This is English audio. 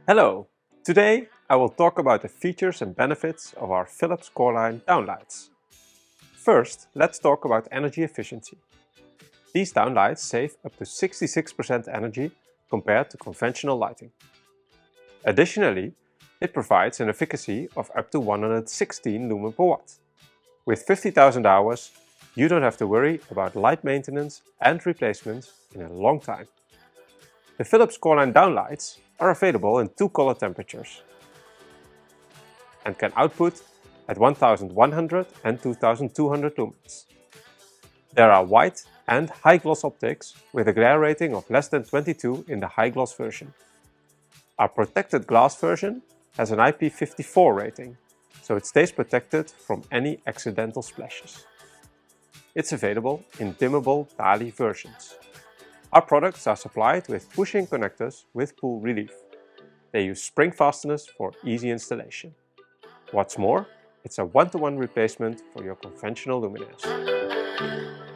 Hello! Today I will talk about the features and benefits of our Philips CoreLine Downlights. First, let's talk about energy efficiency. These downlights save up to 66% energy compared to conventional lighting. Additionally, it provides an efficacy of up to 116 lumen per watt. With 50,000 hours, you don't have to worry about light maintenance and replacements in a long time. The Philips CoreLine Downlights are available in two color temperatures and can output at 1100 and 2200 lumens. There are white and high gloss optics with a glare rating of less than 22 in the high gloss version. Our protected glass version has an IP54 rating, so it stays protected from any accidental splashes. It's available in dimmable DALI versions. Our products are supplied with push-in connectors with pull relief. They use spring fasteners for easy installation. What's more, it's a one-to-one replacement for your conventional luminaires.